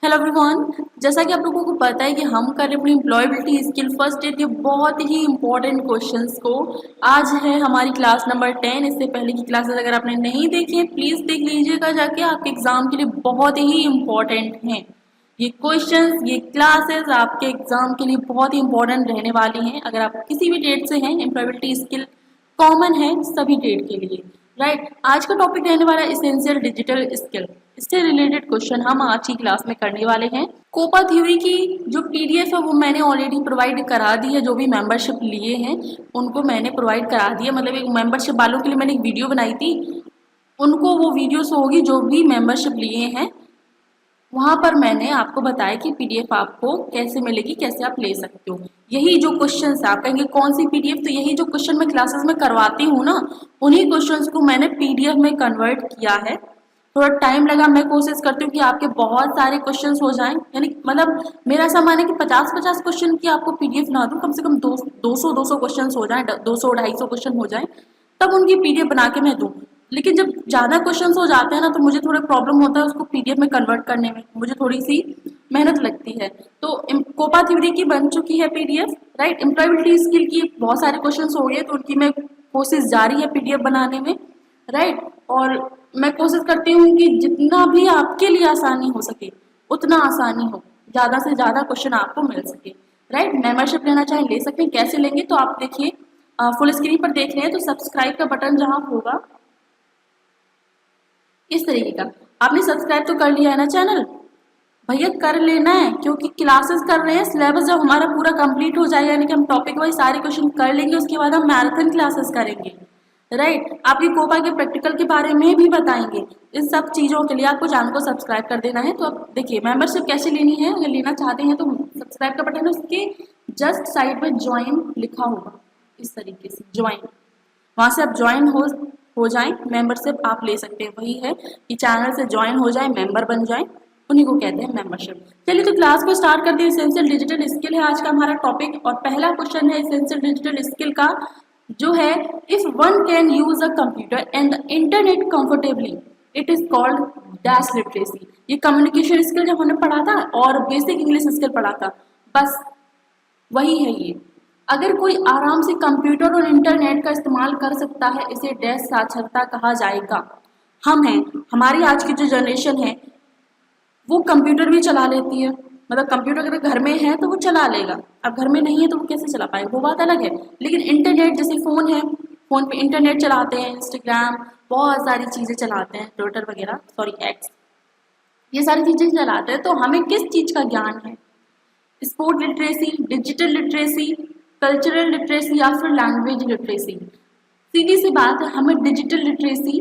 Hello everyone, जैसा कि आप लोगों को पता है कि हम कर रहे हैं अपनी एम्प्लॉयबिलिटी स्किल फर्स्ट एड के बहुत ही इंपॉर्टेंट क्वेश्चंस को। आज है हमारी क्लास नंबर 10। इससे पहले की क्लासेस अगर आपने नहीं देखी है प्लीज़ देख लीजिएगा जाके, आपके एग्जाम के लिए बहुत ही इंपॉर्टेंट हैं ये क्वेश्चंस। ये क्लासेस आपके एग्जाम के लिए बहुत ही इंपॉर्टेंट रहने वाली हैं। अगर आप किसी भी डेट से हैं, एम्प्लॉयबिलिटी स्किल कॉमन है सभी डेट के लिए, राइट। आज का टॉपिक रहने वाला है एसेंशियल डिजिटल स्किल। इससे रिलेटेड क्वेश्चन हम आज की क्लास में करने वाले हैं। कोपा थ्योरी की जो पीडीएफ है वो मैंने ऑलरेडी प्रोवाइड करा दी है। जो भी मेंबरशिप लिए हैं उनको मैंने प्रोवाइड करा दिया, मतलब एक मेंबरशिप वालों के लिए मैंने एक वीडियो बनाई थी, उनको वो वीडियोस होगी जो भी मेंबरशिप लिए हैं। वहाँ पर मैंने आपको बताया कि पीडीएफ आपको कैसे मिलेगी, कैसे आप ले सकते हो। यही जो क्वेश्चंस आप कहेंगे कौन सी पीडीएफ, तो यही जो क्वेश्चन मैं क्लासेस में करवाती हूँ ना, उन्हीं क्वेश्चंस को मैंने पीडीएफ में कन्वर्ट किया है। थोड़ा टाइम लगा, मैं कोशिश करती हूँ कि आपके बहुत सारे क्वेश्चंस हो जाएं, यानी मतलब मेरा ऐसा माने कि 50-50 क्वेश्चन की आपको पीडीएफ ना दूँ, कम से कम 200 क्वेश्चन हो जाएं, 200-250 क्वेश्चन हो जाएं, तब उनकी पीडीएफ बना के मैं दूँ। लेकिन जब ज़्यादा क्वेश्चंस हो जाते हैं ना तो मुझे थोड़ा प्रॉब्लम होता है उसको पीडीएफ में कन्वर्ट करने में, मुझे थोड़ी सी मेहनत लगती है। तो कोपा थ्योरी की बन चुकी है पीडीएफ, राइट। एम्प्लॉयबिलिटी स्किल की बहुत सारे क्वेश्चंस हो गए तो उनकी मैं कोशिश जारी है पीडीएफ बनाने में, राइट। और मैं कोशिश करती हूँ कि जितना भी आपके लिए आसानी हो सके उतना आसानी हो, ज़्यादा से ज़्यादा क्वेश्चन आपको मिल सके, राइट। मेंबरशिप लेना चाहे ले सकते हैं। कैसे लेंगे तो आप देखिए, फुल स्क्रीन पर देख रहे हैं तो सब्सक्राइब का बटन जहाँ होगा इस तरीके का, आपने सब्सक्राइब तो कर लिया है ना चैनल, भैया कर लेना है, क्योंकि क्लासेस कर रहे हैं। सिलेबस जब हमारा पूरा कंप्लीट हो जाएगा, यानी कि हम टॉपिक वाइज सारे क्वेश्चन कर लेंगे, उसके बाद हम मैराथन क्लासेस करेंगे, राइट। आपकी कोपा के प्रैक्टिकल के बारे में भी बताएंगे। इन सब चीज़ों के लिए आपको चैनल को सब्सक्राइब कर देना है। तो अब देखिए मेंबरशिप कैसे लेनी है, अगर लेना चाहते हैं तो सब्सक्राइब का बटन है, उसके जस्ट साइड में ज्वाइन लिखा होगा, इस तरीके से ज्वाइन, वहाँ से आप ज्वाइन हो जाएं, मेंबरशिप आप ले सकते हैं। वही है कि चैनल से ज्वाइन हो जाएं, मेंबर बन जाएं, उन्हीं को कहते हैं मेंबरशिप। चलिए तो क्लास को स्टार्ट कर दिए। एसेंशियल डिजिटल स्किल है आज का हमारा टॉपिक और पहला क्वेश्चन है एसेंशियल डिजिटल स्किल का, जो है if one can use a computer and the internet comfortably it is called dash literacy. ये कम्युनिकेशन स्किल जब हमने पढ़ा था और बेसिक इंग्लिश स्किल पढ़ा था, बस वही है ये। अगर कोई आराम से कंप्यूटर और इंटरनेट का इस्तेमाल कर सकता है, इसे डैश साक्षरता कहा जाएगा। हम हैं, हमारी आज की जो जनरेशन है वो कंप्यूटर भी चला लेती है, मतलब कंप्यूटर अगर घर में है तो वो चला लेगा, अब घर में नहीं है तो वो कैसे चला पाएगा, वो बात अलग है। लेकिन इंटरनेट जैसे फ़ोन है, फ़ोन पे इंटरनेट चलाते हैं, इंस्टाग्राम, बहुत सारी चीज़ें चलाते हैं, ट्विटर वगैरह, सॉरी एक्स, ये सारी चीज़ें चलाते हैं। तो हमें किस चीज़ का ज्ञान है, sport literacy, digital literacy, cultural literacy या फिर लैंग्वेज लिटरेसी। सीधी सी बात है, हमें डिजिटल लिटरेसी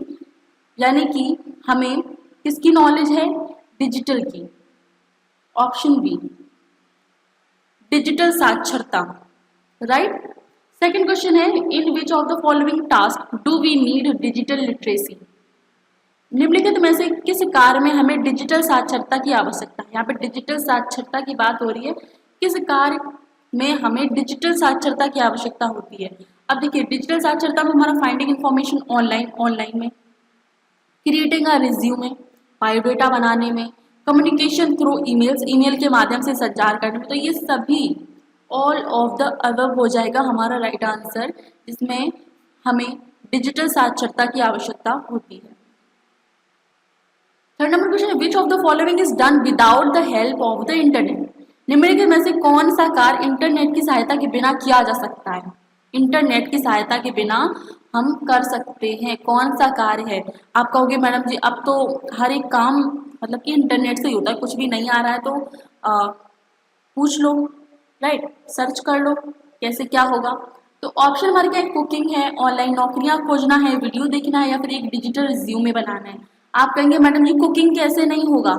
यानी कि हमें किसकी नॉलेज है, डिजिटल की। ऑप्शन बी डिजिटल साक्षरता, राइट। सेकंड क्वेश्चन है in which of the following task do we need digital literacy. निम्नलिखित में से किस कार्य में हमें डिजिटल साक्षरता की आवश्यकता है। यहाँ पे डिजिटल साक्षरता की बात हो रही है, किस कार्य में हमें डिजिटल साक्षरता की आवश्यकता होती है। अब देखिए डिजिटल साक्षरता में हमारा फाइंडिंग इन्फॉर्मेशन ऑनलाइन में, क्रिएटिंग अ रिज्यूमे, बायोडेटा बनाने में, कम्युनिकेशन थ्रू ईमेल्स, ईमेल के माध्यम से संचार करने में। तो ये सभी ऑल ऑफ द अबव हो जाएगा हमारा राइट आंसर, जिसमें हमें डिजिटल साक्षरता की आवश्यकता होती है। थर्ड नंबर क्वेश्चन है which of the following is done without the help of the internet. निम्नलिखित में से कौन सा कार्य इंटरनेट की सहायता के बिना किया जा सकता है। इंटरनेट की सहायता के बिना हम कर सकते हैं, कौन सा कार्य है। आप कहोगे मैडम जी अब तो हर एक काम मतलब कि इंटरनेट से ही होता है, कुछ भी नहीं आ रहा है तो पूछ लो, राइट, सर्च कर लो कैसे क्या होगा। तो ऑप्शन हमारे क्या है, कुकिंग है, ऑनलाइन नौकरियां खोजना है, वीडियो देखना है या फिर एक डिजिटल रिज्यूमे बनाना है। आप कहेंगे मैडम जी कुकिंग कैसे नहीं होगा,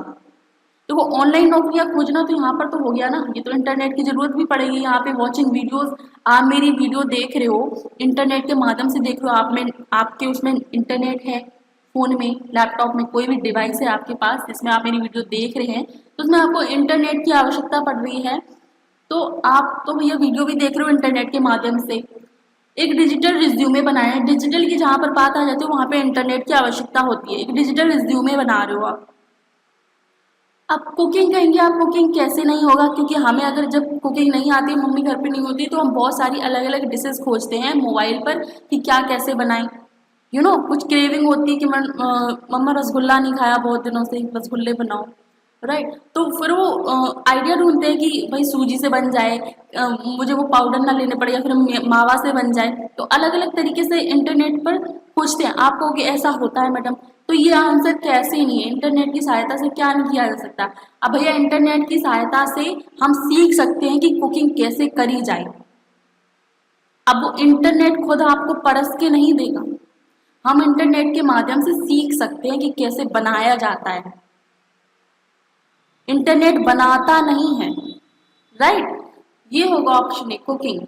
तो वो ऑनलाइन नौकरियां खोजना तो यहाँ पर तो हो गया ना, ये तो इंटरनेट की जरूरत भी पड़ेगी। यहाँ पे वॉचिंग वीडियोस, आप मेरी वीडियो देख रहे हो इंटरनेट के माध्यम से देख रहे हो, आप में आपके उसमें इंटरनेट है, फ़ोन में, लैपटॉप में, कोई भी डिवाइस है आपके पास जिसमें आप मेरी वीडियो देख रहे हैं, तो उसमें आपको इंटरनेट की आवश्यकता पड़ रही है। तो आप तो भैया वीडियो भी देख रहे हो इंटरनेट के माध्यम से, एक डिजिटल रिज्यूमे बनाए, डिजिटल की जहाँ पर बात आ जाती है वहाँ पे इंटरनेट की आवश्यकता होती है। एक डिजिटल रिज्यूमे बना रहे हो आप, अब कुकिंग कहेंगे आप, कुकिंग कैसे नहीं होगा, क्योंकि हमें अगर जब कुकिंग नहीं आती, मम्मी घर पे नहीं होती, तो हम बहुत सारी अलग अलग डिशेस खोजते हैं मोबाइल पर कि क्या कैसे बनाएं। कुछ क्रेविंग होती है कि मम्मा रसगुल्ला नहीं खाया बहुत दिनों से, रसगुल्ले बनाओ, राइट। तो फिर वो आइडिया ढूंढते हैं कि भाई सूजी से बन जाए, मुझे वो पाउडर ना लेने पड़े, या फिर मावा से बन जाए। तो अलग अलग तरीके से इंटरनेट पर पूछते हैं। आप कहोगे ऐसा होता है मैडम, तो ये आंसर कैसे नहीं है, इंटरनेट की सहायता से क्या नहीं किया जा सकता। अब भैया इंटरनेट की सहायता से हम सीख सकते हैं कि कुकिंग कैसे करी जाए। अब वो इंटरनेट खुद आपको परस के नहीं देगा, हम इंटरनेट के माध्यम से सीख सकते हैं कि कैसे बनाया जाता है। इंटरनेट बनाता नहीं है, राइट। ये होगा option A, cooking.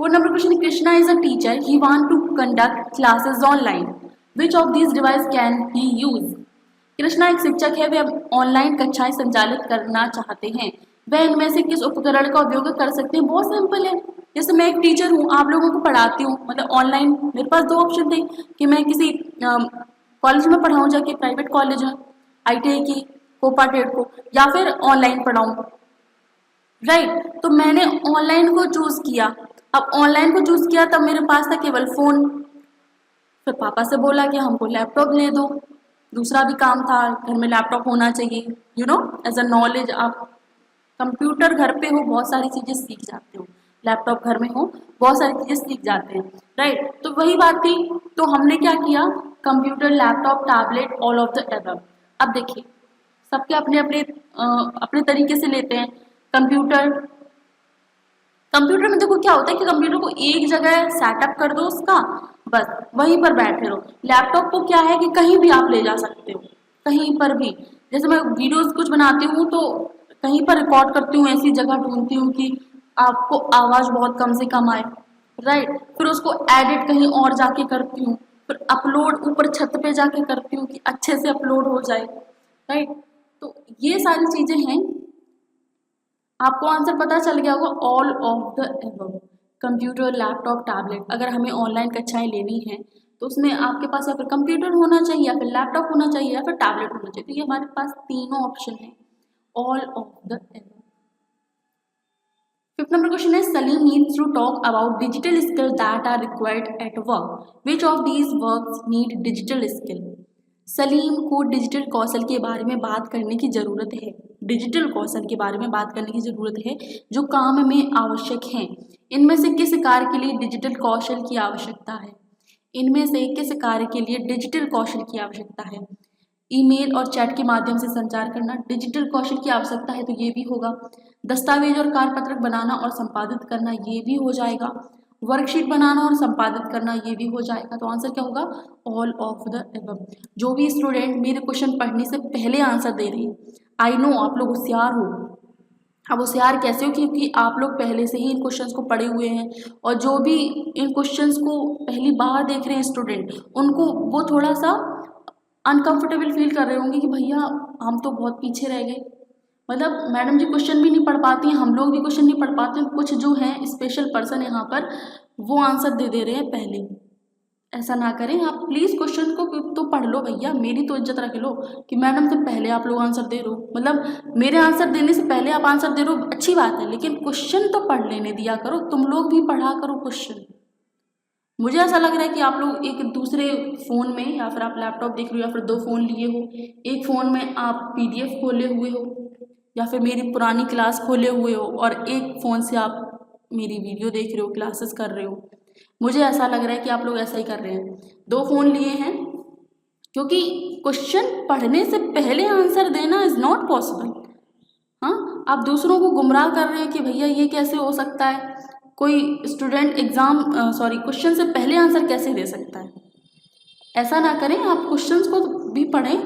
4 number question, Krishna is a teacher, he want to conduct classes online, which of this device can he use. Krishna एक शिक्षक है, वे ऑनलाइन कक्षाएं संचालित करना चाहते हैं, वह इनमें से किस उपकरण का उपयोग कर सकते हैं। बहुत सिंपल है, जैसे मैं एक टीचर हूँ, आप लोगों को पढ़ाती हूँ, मतलब ऑनलाइन, मेरे पास 2 ऑप्शन थे कि मैं किसी कॉलेज में पढ़ाऊँ जाके, प्राइवेट कॉलेज में, ITI की, कोपा टेट को, या फिर ऑनलाइन पढ़ाऊँ, राइट। तो मैंने ऑनलाइन को चूज किया। अब ऑनलाइन को चूज किया तब मेरे पास था केवल फोन, फिर पापा से बोला कि हमको लैपटॉप ले दो, दूसरा भी काम था, घर में लैपटॉप होना चाहिए, एज अ नॉलेज। आप कंप्यूटर घर पे हो, बहुत सारी चीजें सीख जाते हो, लैपटॉप घर में हो, बहुत सारी चीजें सीख जाते हैं, राइट। तो वही बात थी, तो हमने क्या किया, computer, laptop, tablet, all of the above. अब देखिए, सबके अपने अपने अपने तरीके से लेते हैं। कंप्यूटर कंप्यूटर में देखो क्या होता है कि कंप्यूटर को एक जगह सेटअप कर दो उसका, बस वहीं पर बैठे रहो। लैपटॉप को क्या है कि कहीं भी आप ले जा सकते हो, कहीं पर भी। जैसे मैं वीडियोस कुछ बनाती हूँ तो कहीं पर रिकॉर्ड करती हूँ, ऐसी जगह ढूंढती हूँ कि आपको आवाज बहुत कम से कम आए, राइट। फिर उसको एडिट कहीं और जाके करती हूँ, फिर अपलोड ऊपर छत पे जाके करती हूँ कि अच्छे से अपलोड हो जाए, राइट। तो ये सारी चीजें हैं। आपको आंसर पता चल गया होगा, all of the above. Computer, laptop, tablet. अगर हमें ऑनलाइन कक्षाएं लेनी है तो उसमें आपके पास या फिर कंप्यूटर होना चाहिए, या फिर लैपटॉप होना चाहिए, या फिर टैबलेट होना चाहिए। तो ये हमारे पास तीनों ऑप्शन है, all of the above. 5th number question है, Salim needs to talk about digital skill that are required at work, which of these works need digital skill. Salim को डिजिटल कौशल के बारे में बात करने की ज़रूरत है, डिजिटल कौशल के बारे में बात करने की ज़रूरत है जो काम में आवश्यक हैं। इनमें से किस कार्य के लिए डिजिटल कौशल की आवश्यकता है, इनमें से किस कार्य के लिए डिजिटल कौशल की आवश्यकता है। ईमेल और चैट के माध्यम से संचार करना डिजिटल कौशल की आवश्यकता है, तो ये भी होगा। दस्तावेज और कार्यपत्रक बनाना और संपादित करना, ये भी हो जाएगा। वर्कशीट बनाना और संपादित करना, ये भी हो जाएगा। तो आंसर क्या होगा, ऑल ऑफ द एबव। जो भी स्टूडेंट मेरे क्वेश्चन पढ़ने से पहले आंसर दे रही है, आई नो आप लोग होशियार हो। अब होशियार कैसे हो, क्योंकि आप लोग पहले से ही इन क्वेश्चंस को पढ़े हुए हैं, और जो भी इन क्वेश्चंस को पहली बार देख रहे हैं स्टूडेंट, उनको वो थोड़ा सा अनकंफर्टेबल फील कर रहे होंगे कि भैया हम तो बहुत पीछे रह गए, मतलब मैडम जी क्वेश्चन भी नहीं पढ़ पाती हैं, हम लोग भी क्वेश्चन नहीं पढ़ पाते हैं, कुछ जो हैं स्पेशल पर्सन यहाँ पर वो आंसर दे रहे हैं पहले। ऐसा ना करें आप प्लीज़, क्वेश्चन को तो पढ़ लो भैया, मेरी तो इज्जत रख लो कि मैडम से पहले आप लोग आंसर दे रहे हो, मतलब मेरे आंसर देने से पहले आप आंसर दे रहे हो, अच्छी बात है, लेकिन क्वेश्चन तो पढ़ लेने दिया करो, तुम लोग भी पढ़ा करो क्वेश्चन। मुझे ऐसा लग रहा है कि आप लोग एक दूसरे फ़ोन में, या फिर आप लैपटॉप देख रहे हो, या फिर 2 फ़ोन लिए हो, एक फ़ोन में आप PDF खोले हुए हो, या फिर मेरी पुरानी क्लास खोले हुए हो, और एक फ़ोन से आप मेरी वीडियो देख रहे हो, क्लासेस कर रहे हो। मुझे ऐसा लग रहा है कि आप लोग ऐसा ही कर रहे हैं, 2 फ़ोन लिए हैं, क्योंकि क्वेश्चन पढ़ने से पहले आंसर देना इज़ नॉट पॉसिबल। हाँ, आप दूसरों को गुमराह कर रहे हैं कि भैया ये कैसे हो सकता है, कोई स्टूडेंट क्वेश्चन से पहले आंसर कैसे दे सकता है। ऐसा ना करें, आप क्वेश्चंस को भी पढ़ें,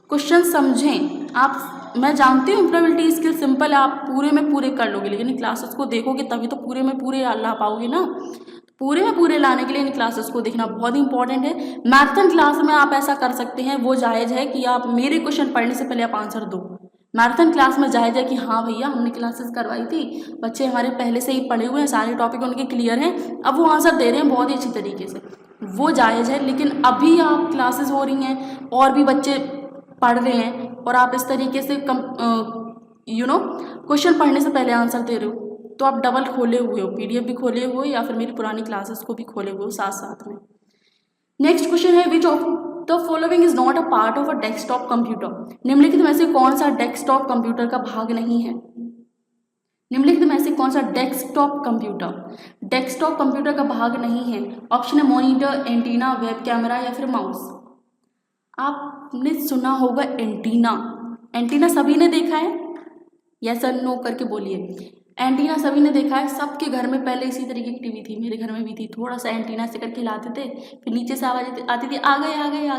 क्वेश्चन समझें। मैं जानती हूँ इम्प्लॉयबिलिटी स्किल सिंपल है, आप पूरे में पूरे कर लोगे, लेकिन इन क्लासेस को देखोगे तभी तो पूरे में पूरे ला पाओगे ना। पूरे में पूरे लाने के लिए इन क्लासेस को देखना बहुत इंपॉर्टेंट है। मैराथन क्लास में आप ऐसा कर सकते हैं, वो जायज़ है कि आप मेरे क्वेश्चन पढ़ने से पहले आप आंसर दो। मैराथन क्लास में जायज़ है कि हाँ भैया हमने क्लासेस करवाई थी, बच्चे हमारे पहले से ही पढ़े हुए हैं, सारे टॉपिक उनके क्लियर हैं, अब वो आंसर दे रहे हैं बहुत ही अच्छी तरीके से, वो जायज़ है। लेकिन अभी आप क्लासेस हो रही हैं और भी बच्चे पढ़ रहे हैं और आप इस तरीके से क्वेश्चन पढ़ने से पहले आंसर दे रहे हो, तो आप डबल खोले हुए हो, पीडीएफ भी खोले हुए हो या फिर मेरी पुरानी क्लासेस को भी खोले हुए हो साथ साथ में। नेक्स्ट क्वेश्चन है, which of the following is not a part of a desktop computer. निम्नलिखित में से कौन सा डेस्कटॉप कंप्यूटर का भाग नहीं है? निम्नलिखित में से कौन सा डेस्कटॉप कंप्यूटर का भाग नहीं है? ऑप्शन है मॉनिटर, एंटीना, वेब कैमरा या फिर माउस। आपने सुना होगा एंटीना सभी ने देखा है? यस और नो करके बोलिए। एंटीना सभी ने देखा है, सबके घर में पहले इसी तरीके की टीवी थी, मेरे घर में भी थी। थोड़ा सा एंटीना से करके हिलाते थे, फिर नीचे से आवाज आती थी, आ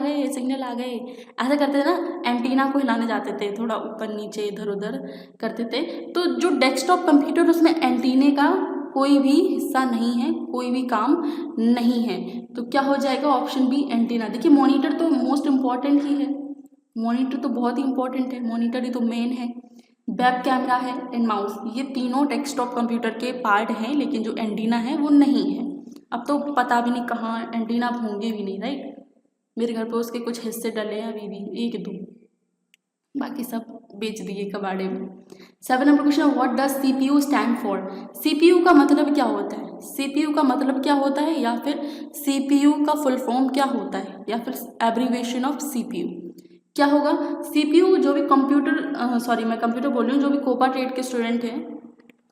गए सिग्नल आ गए, ऐसा करते थे ना। एंटीना को हिलाने जाते थे, थोड़ा ऊपर नीचे इधर उधर करते थे। तो जो डेस्कटॉप कंप्यूटर, उसमें एंटीने का कोई भी हिस्सा नहीं है, कोई भी काम नहीं है। तो क्या हो जाएगा? Option B antenna. देखिए मॉनिटर तो मोस्ट इम्पॉर्टेंट ही है, मॉनिटर तो बहुत ही इंपॉर्टेंट है, मॉनिटर ही तो मेन है। वेब कैमरा है एंड माउस, ये तीनों डेस्कटॉप कंप्यूटर के पार्ट हैं, लेकिन जो एंटीना है वो नहीं है। अब तो पता भी नहीं कहाँ एंटीना होंगे भी नहीं, राइट। मेरे घर पे उसके कुछ हिस्से डले हैं अभी भी, 1-2, बाकी सब बेच दिए कबाड़े में। 7 number question, what does CPU stand for. CPU का मतलब क्या होता है? सीपीयू का मतलब क्या होता है, या फिर सीपीयू का फुल फॉर्म क्या होता है, या फिर एब्रीविएशन ऑफ सीपीयू क्या होगा? सीपीयू जो भी मैं कंप्यूटर बोल रही हूँ, जो भी कोपा ट्रेड के स्टूडेंट हैं,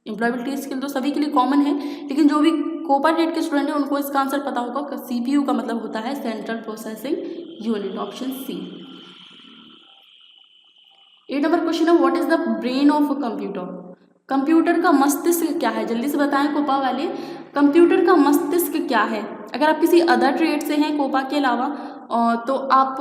एम्प्लॉयबिलिटी स्किल तो सभी के लिए कॉमन है, लेकिन जो भी कोपा ट्रेड के स्टूडेंट हैं उनको इसका आंसर पता होगा कि सीपीयू का मतलब होता है central processing unit, option C. 8 number question है, what is the brain of a computer. Computer का मस्तिष्क क्या है? जल्दी से बताएं कोपा वाले, कंप्यूटर का मस्तिष्क क्या है? अगर आप किसी अदर ट्रेड से हैं कोपा के अलावा, तो आप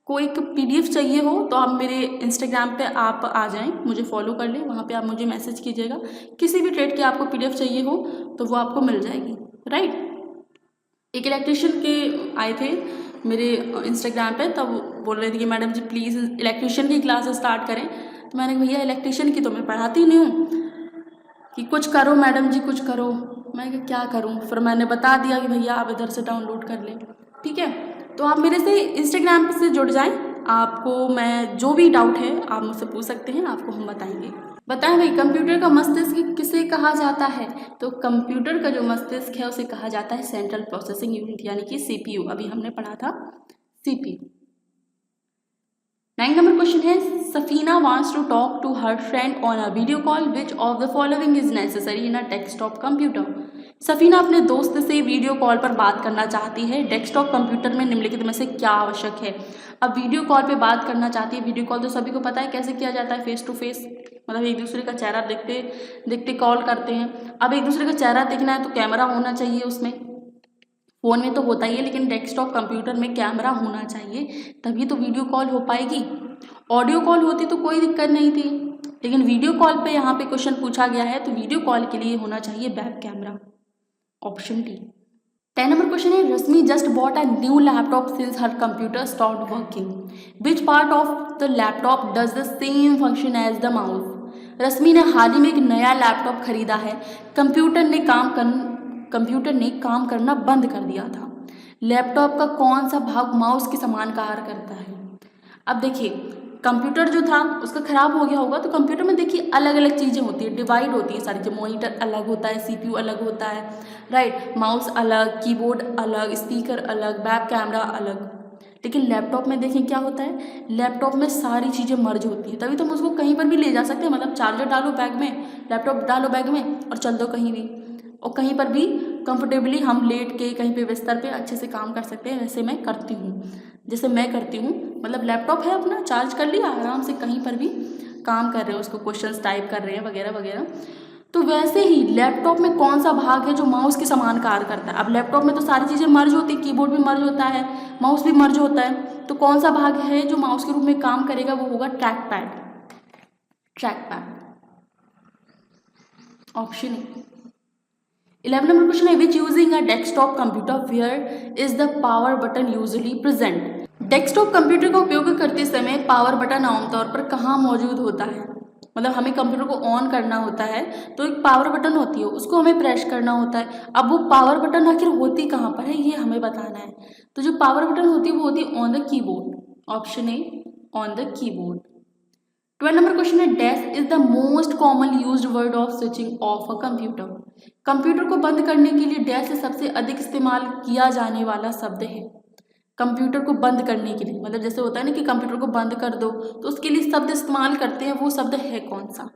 को एक पीडीएफ चाहिए हो तो आप मेरे इंस्टाग्राम पे आप आ जाएं, मुझे फॉलो कर लें, वहाँ पे आप मुझे मैसेज कीजिएगा। किसी भी ट्रेड की आपको पीडीएफ चाहिए हो तो वो आपको मिल जाएगी, राइट। एक इलेक्ट्रिशियन के आए थे मेरे इंस्टाग्राम पे, तब बोल रहे थे कि मैडम जी प्लीज़ इलेक्ट्रिशियन की क्लास स्टार्ट करें। तो मैंने कहा भैया इलेक्ट्रिशियन की तो मैं पढ़ाती नहीं हूँ, कि कुछ करो मैडम जी कुछ करो। मैं क्या करूँ, फिर मैंने बता दिया कि भैया आप इधर से डाउनलोड कर लें, ठीक है। तो आप मेरे से इंस्टाग्राम से जुड़ जाएं, आपको मैं जो भी डाउट है आप मुझसे पूछ सकते हैं, आपको हम बताएंगे। बताएं भाई, कंप्यूटर का मस्तिष्क किसे कहा जाता है? तो कंप्यूटर का जो मस्तिष्क है उसे कहा जाता है सेंट्रल प्रोसेसिंग यूनिट, यानी कि सीपीयू। अभी हमने पढ़ा था सीपीयू। 9 नंबर क्वेश्चन है, Safina wants to talk to her friend on a video call, which of the following is necessary in a desktop computer. Safina अपने दोस्त से वीडियो कॉल पर बात करना चाहती है, डेस्कटॉप कंप्यूटर में निम्नलिखित में से क्या आवश्यक है? अब वीडियो कॉल पे बात करना चाहती है, वीडियो कॉल तो सभी को पता है कैसे किया जाता है, फेस टू फेस, मतलब एक दूसरे का चेहरा देखते देखते कॉल करते हैं। अब एक दूसरे का चेहरा देखना है तो कैमरा होना चाहिए उसमें, फ़ोन में तो होता ही है, लेकिन डेस्कटॉप कंप्यूटर में कैमरा होना चाहिए, तभी तो वीडियो कॉल हो पाएगी। ऑडियो कॉल होती तो कोई दिक्कत नहीं थी, लेकिन वीडियो कॉल पे यहाँ पे क्वेश्चन पूछा गया है, तो वीडियो कॉल के लिए होना चाहिए web camera, option D. 10 number question है, Rashmi just bought a new laptop since her computer stopped working, which part of the laptop does the same function as the mouse. Rashmi ने हाल ही में एक नया लैपटॉप खरीदा है, कंप्यूटर ने काम करना बंद कर दिया था। लैपटॉप का कौन सा भाग माउस के समान कार्य करता है? अब देखिए, कंप्यूटर जो था उसका ख़राब हो गया होगा, तो कंप्यूटर में देखिए अलग अलग चीज़ें होती है, डिवाइड होती है सारी चीज़ें, मॉनिटर अलग होता है, सीपीयू अलग होता है, राइट, माउस अलग, कीबोर्ड अलग, स्पीकर अलग, बैक कैमरा अलग। लेकिन लैपटॉप में देखें क्या होता है, लैपटॉप में सारी चीज़ें मर्ज होती है, तभी तो हम उसको कहीं पर भी ले जा सकते हैं, मतलब चार्जर डालो बैग में, लैपटॉप डालो बैग में और चल दो कहीं भी, और कहीं पर भी कंफर्टेबली हम लेट के कहीं पे बिस्तर पे अच्छे से काम कर सकते हैं। जैसे मैं करती हूँ, मतलब लैपटॉप है अपना, चार्ज कर लिया, आराम से कहीं पर भी काम कर रहे हैं, उसको क्वेश्चंस टाइप कर रहे हैं वगैरह वगैरह। तो वैसे ही लैपटॉप में कौन सा भाग है जो माउस के समान कार्य करता है? अब लैपटॉप में तो सारी चीज़ें मर्ज होती है, कीबोर्ड भी मर्ज होता है, माउस भी मर्ज होता है, तो कौन सा भाग है जो माउस के रूप में काम करेगा? वो होगा track pad, option A. 11 number question है, which using a desktop computer where is the power button usually present. Desktop computer का उपयोग करते समय पावर बटन आमतौर पर कहाँ मौजूद होता है? मतलब हमें कंप्यूटर को ऑन करना होता है तो एक पावर बटन होती है, उसको हमें प्रेस करना होता है। अब वो पावर बटन आखिर होती कहाँ पर है, ये हमें बताना है। तो जो पावर बटन होती है वो होती है on the keyboard, option A on the keyboard. 12 number question है dash is the most common used word of switching off a computer. Computer को बंद करने के लिए डैश सबसे अधिक इस्तेमाल किया जाने वाला शब्द है। कंप्यूटर को बंद करने के लिए, मतलब जैसे होता है ना कि कंप्यूटर को बंद कर दो, तो उसके लिए शब्द इस्तेमाल करते हैं, वो शब्द है कौन सा?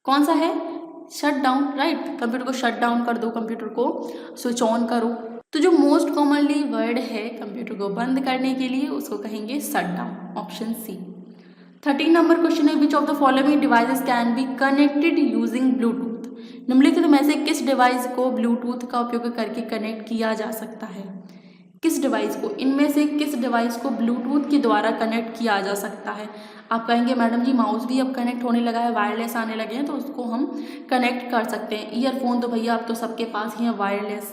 कौन सा है? Shut down, right. कंप्यूटर को शट डाउन कर दो, कंप्यूटर को स्विच ऑन करो। तो जो मोस्ट कॉमनली वर्ड है कंप्यूटर को बंद करने के लिए, उसको कहेंगे shut down, option C. 13 number question है which of the following devices can be connected using Bluetooth. निम्नलिखित में से किस डिवाइस को ब्लूटूथ का उपयोग करके कनेक्ट किया जा सकता है? किस डिवाइस को, इनमें से किस डिवाइस को ब्लूटूथ के द्वारा कनेक्ट किया जा सकता है? आप कहेंगे मैडम जी माउस भी अब कनेक्ट होने लगा है, वायरलेस आने लगे हैं, तो उसको हम कनेक्ट कर सकते हैं। ईयरफोन तो भैया अब तो सबके पास ही है वायरलेस,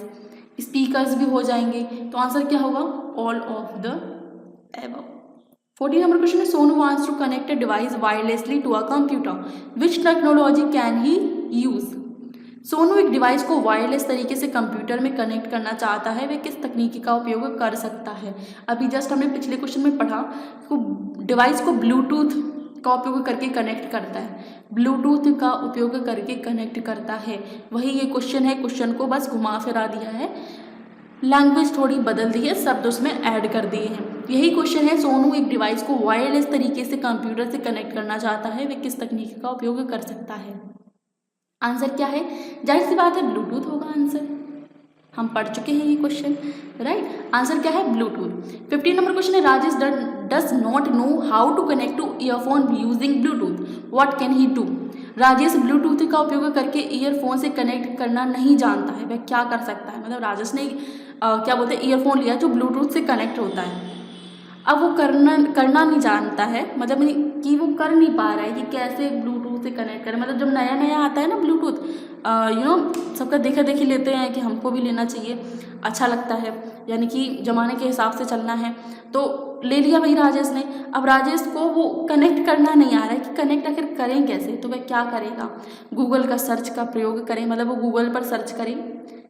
स्पीकर्स भी हो जाएंगे। तो आंसर क्या होगा? All of the above. 14 number question है Sonu wants to connect a device wirelessly to a computer, which technology can he use. Sonu एक डिवाइस को वायरलेस तरीके से कंप्यूटर में कनेक्ट करना चाहता है, वह किस तकनीकी का उपयोग कर सकता है? अभी जस्ट हमने पिछले क्वेश्चन में पढ़ा तो डिवाइस को ब्लूटूथ का उपयोग करके कनेक्ट करता है, ब्लूटूथ का उपयोग करके कनेक्ट करता है, वही ये क्वेश्चन है। क्वेश्चन को बस घुमा फिरा दिया है, लैंग्वेज थोड़ी बदल दी है, शब्द उसमें ऐड कर दिए हैं। यही क्वेश्चन है, सोनू एक डिवाइस को वायरलेस तरीके से कंप्यूटर से कनेक्ट करना चाहता है, वह किस तकनीक का उपयोग कर सकता है? आंसर क्या है? जाहिर सी बात है ब्लूटूथ होगा आंसर, हम पढ़ चुके हैं ये क्वेश्चन, राइट। आंसर क्या है? ब्लूटूथ। 15 नंबर क्वेश्चन है Rajesh does not know how to connect to earphone using Bluetooth, what can he do. Rajesh Bluetooth का उपयोग करके ईयरफोन से कनेक्ट करना नहीं जानता है, वह क्या कर सकता है? मतलब राजेश ने क्या बोलते हैं ईयरफोन लिया जो ब्लूटूथ से कनेक्ट होता है, अब वो करना नहीं जानता है, मतलब कि वो कर नहीं पा रहा है कि कैसे ब्लूटूथ से कनेक्ट करें। मतलब जब नया नया आता है ना ब्लूटूथ, सबका देखा देखी लेते हैं कि हमको भी लेना चाहिए, अच्छा लगता है, यानी कि ज़माने के हिसाब से चलना है, तो ले लिया भाई राजेश ने। अब राजेश को वो कनेक्ट करना नहीं आ रहा है कि कनेक्ट आखिर करें कैसे, तो वह क्या करेगा? गूगल का सर्च का प्रयोग करें, मतलब वो गूगल पर सर्च करें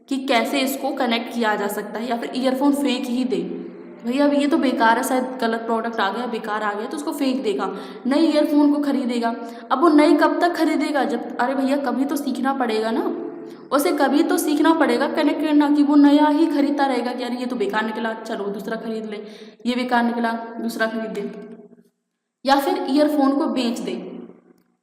कि कैसे इसको कनेक्ट किया जा सकता है, या फिर ईयरफोन फेंक ही दे, भैया अब ये तो बेकार है, शायद गलत प्रोडक्ट आ गया, बेकार आ गया, तो उसको फेंक देगा, नई ईयरफोन को खरीदेगा। अब वो नई कब तक खरीदेगा? जब, अरे भैया कभी तो सीखना पड़ेगा ना, उसे कभी तो सीखना पड़ेगा कनेक्ट करना, कि वो नया ही खरीदता रहेगा कि यार ये तो बेकार निकला, चलो दूसरा खरीद ले, ये बेकार निकला दूसरा खरीद दे, या फिर ईयरफोन को बेच दे,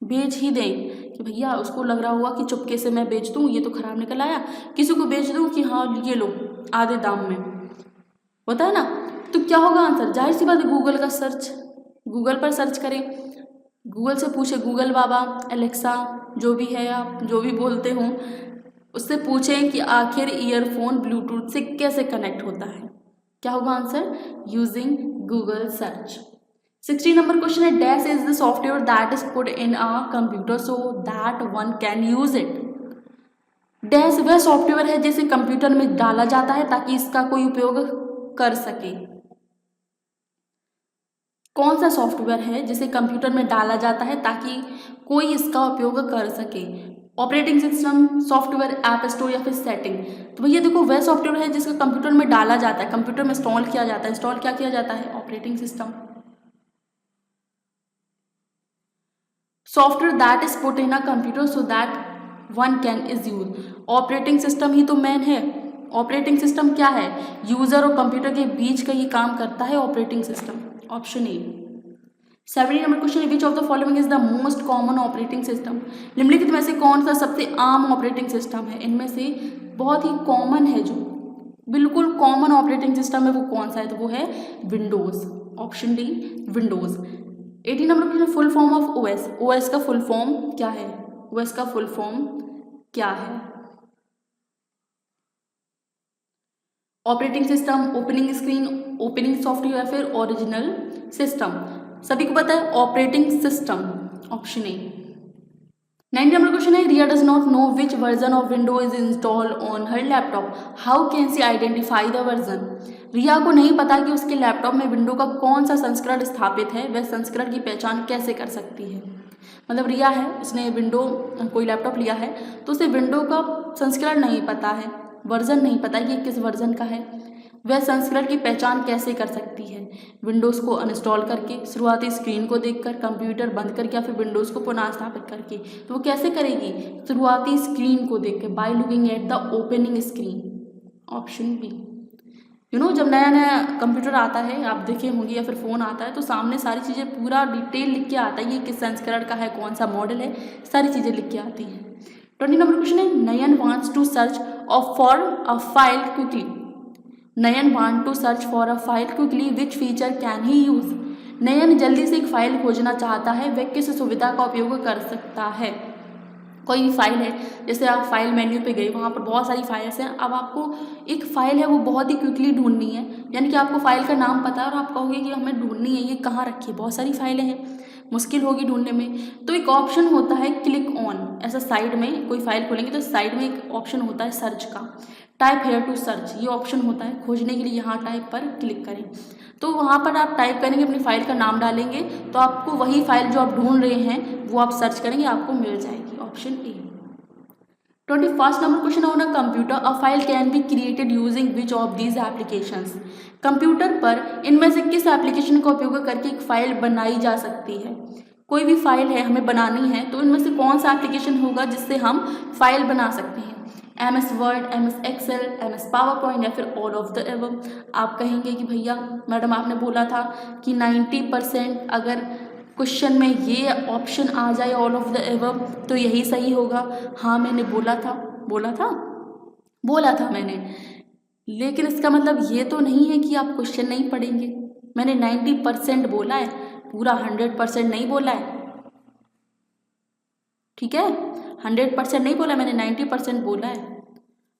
बेच ही दे कि भैया उसको लग रहा हुआ कि चुपके से मैं बेच दूँ, ये तो खराब निकल आया, किसी को बेच दूँ कि हाँ ये लो आधे दाम में, होता है ना। तो क्या होगा आंसर? जाहिर सी बात है गूगल का सर्च, गूगल पर सर्च करें, गूगल से पूछे, गूगल बाबा, एलेक्सा, जो भी है आप जो भी बोलते हो, उससे पूछें कि आखिर ईयरफोन ब्लूटूथ से कैसे कनेक्ट होता है। क्या होगा answer? Using Google search. 16 number question है dash is the software that is put in a computer so that one can use it. Dash वह सॉफ्टवेयर है जिसे कंप्यूटर में डाला जाता है ताकि इसका कोई उपयोग कर सके। कौन सा सॉफ्टवेयर है जिसे कंप्यूटर में डाला जाता है ताकि कोई इसका उपयोग कर सके? Operating system, software, app store या फिर सेटिंग। तो भैया देखो वह सॉफ्टवेयर है जिसका कंप्यूटर में डाला जाता है, कंप्यूटर में इंस्टॉल किया जाता है। इंस्टॉल क्या किया जाता है? Operating system. Software that is put in a computer so that one can is use. Operating system ही तो मेन है। ऑपरेटिंग सिस्टम क्या है? यूजर और कंप्यूटर के बीच का ही काम करता है operating system, option A. 70 number question है which of the following is the most common operating system. निम्नलिखित में से कौन सा सबसे आम ऑपरेटिंग सिस्टम है? इनमें से बहुत ही कॉमन है, जो बिल्कुल कॉमन ऑपरेटिंग सिस्टम है वो कौन सा है? तो वो है Windows, option D Windows. 18 number question full form of OS. OS का फुल फॉर्म क्या है? ओएस का फुल फॉर्म क्या है? Operating system, opening screen, opening software या फिर ओरिजिनल सिस्टम। सभी को पता है operating system, option A. 9 number question है Riya does not know which version of window is install on her laptop, how can she identify the version. Riya को नहीं पता कि उसके लैपटॉप में विंडो का कौन सा संस्करण स्थापित है, वह संस्करण की पहचान कैसे कर सकती है। मतलब रिया है, उसने विंडो कोई लैपटॉप लिया है तो उसे विंडो का संस्करण नहीं पता है, वर्जन नहीं पता कि किस वर्जन का है, वह संस्करण की पहचान कैसे कर सकती है? विंडोज़ को अनइंस्टॉल करके, शुरुआती स्क्रीन को देखकर, कंप्यूटर बंद करके या फिर विंडोज़ को पुनः स्थापित करके। तो वो कैसे करेगी? शुरुआती स्क्रीन को देखकर, by looking at the opening screen. Option B. जब नया नया कंप्यूटर आता है, आप देखे होंगे, या फिर फ़ोन आता है, तो सामने सारी चीज़ें पूरा डिटेल लिख के आता है, ये किस संस्करण का है, कौन सा मॉडल है, सारी चीज़ें लिख के आती हैं। 20 नंबर क्वेश्चन है, Nayan wants to search for a file quickly. Nayan want to search for a file quickly, which feature can he use. Nayan जल्दी से एक फाइल खोजना चाहता है, वह किस सुविधा का उपयोग कर सकता है? कोई भी फाइल है, जैसे आप फाइल मेन्यू पे गए, वहाँ पर बहुत सारी फाइल्स हैं, अब आपको एक फ़ाइल है वो बहुत ही क्विकली ढूंढनी है, यानी कि आपको फ़ाइल का नाम पता है और आप कहोगे कि हमें ढूंढनी है, ये कहाँ रखी है, बहुत सारी फाइलें हैं, मुश्किल होगी ढूंढने में। तो एक ऑप्शन होता है क्लिक ऑन, ऐसा साइड में कोई फाइल खोलेंगे तो साइड में एक ऑप्शन होता है सर्च का, टाइप हेयर टू सर्च, ये ऑप्शन होता है खोजने के लिए, यहाँ टाइप पर क्लिक करें। तो वहाँ पर आप टाइप करेंगे, अपनी फ़ाइल का नाम डालेंगे, तो आपको वही फाइल जो आप ढूंढ रहे हैं वो आप सर्च करेंगे, आपको मिल जाएगी। Option A. 21 number question on a computer, a file can be created using which of these applications. Computer पर इनमें से किस एप्लीकेशन का उपयोग करके एक फ़ाइल बनाई जा सकती है? कोई भी फाइल है हमें बनानी है, तो इनमें से कौन सा एप्लीकेशन होगा जिससे हम फाइल बना सकते हैं? MS word, MS Excel, MS PowerPoint या फिर ऑल ऑफ द एबव। आप कहेंगे कि भैया मैडम आपने बोला था कि 90% अगर क्वेश्चन में ये ऑप्शन आ जाए ऑल ऑफ द एबव तो यही सही होगा। हाँ मैंने बोला था मैंने, लेकिन इसका मतलब ये तो नहीं है कि आप क्वेश्चन नहीं पढ़ेंगे। मैंने 90% बोला है, पूरा 100% नहीं बोला है, ठीक है, 100% नहीं बोला, मैंने 90% बोला है,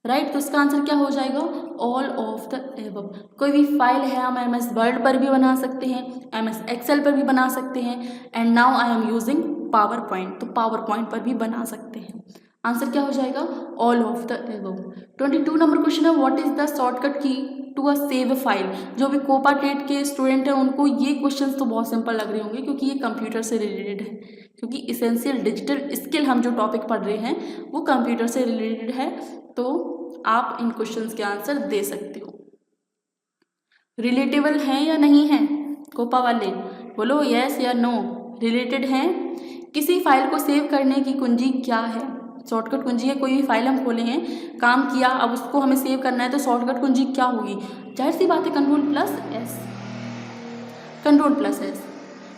राइट। तो इसका आंसर क्या हो जाएगा? All of the above. कोई भी फाइल है हम MS वर्ड पर भी बना सकते हैं, MS एक्सेल पर भी बना सकते हैं, and now I am using power point, तो पावर पॉइंट पर भी बना सकते हैं। आंसर क्या हो जाएगा? All of the above. 22 number question है, व्हाट इज द शॉर्टकट की टू अ सेव फाइल। जो भी कोपा टेट के स्टूडेंट हैं उनको ये क्वेश्चंस तो बहुत सिंपल लग रहे होंगे, क्योंकि ये कंप्यूटर से रिलेटेड है, क्योंकि इसेंशियल डिजिटल स्किल हम जो टॉपिक पढ़ रहे हैं वो कंप्यूटर से रिलेटेड है, तो आप इन क्वेश्चंस के आंसर दे सकते हो। रिलेटेबल हैं या नहीं हैं कोपा वाले? बोलो यस या नो। रिलेटेड हैं। किसी फाइल को सेव करने की कुंजी क्या है? शॉर्टकट कुंजी है। कोई भी फाइल हम खोले हैं, काम किया, अब उसको हमें सेव करना है, तो शॉर्टकट कुंजी क्या होगी? जाहिर सी बात है कंट्रोल+S। कंट्रोल+S।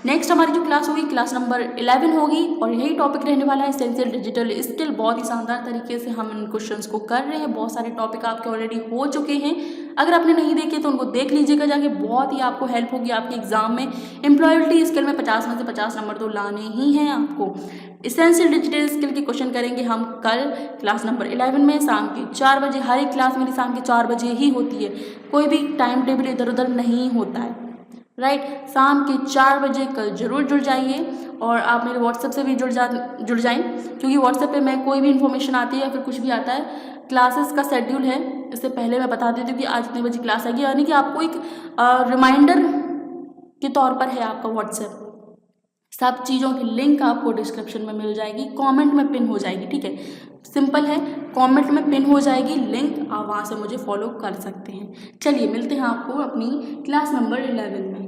नेक्स्ट हमारी जो क्लास होगी क्लास नंबर 11 होगी, और यही टॉपिक रहने वाला है एसेंशियल डिजिटल स्किल। बहुत ही शानदार तरीके से हम इन क्वेश्चंस को कर रहे हैं। बहुत सारे टॉपिक आपके ऑलरेडी हो चुके हैं, अगर आपने नहीं देखे तो उनको देख लीजिएगा जाके, बहुत ही आपको हेल्प होगी आपके एग्जाम में। एम्प्लॉयबिलिटी स्किल में 50 में से 50 नंबर तो लाने ही हैं आपको। एसेंशियल डिजिटल स्किल के क्वेश्चन करेंगे हम कल क्लास नंबर 11 में शाम के 4 बजे। हर एक क्लास मेरी शाम के 4 बजे ही होती है, कोई भी टाइम टेबल इधर उधर नहीं होता है, राइट। शाम के 4 बजे कल जरूर जुड़ जाइए, और आप मेरे व्हाट्सएप से भी जुड़ जाएं, क्योंकि व्हाट्सएप पे मैं कोई भी इन्फॉर्मेशन आती है या फिर कुछ भी आता है, क्लासेस का शेड्यूल है, इससे पहले मैं बता देती हूँ कि आज इतने बजे क्लास आएगी, यानी कि आपको एक रिमाइंडर के तौर पर है आपका व्हाट्सएप। सब चीज़ों की लिंक आपको डिस्क्रिप्शन में मिल जाएगी, कमेंट में पिन हो जाएगी, ठीक है, सिंपल है, कमेंट में पिन हो जाएगी लिंक, आप वहाँ से मुझे फॉलो कर सकते हैं। चलिए मिलते हैं आपको अपनी क्लास नंबर 11 में।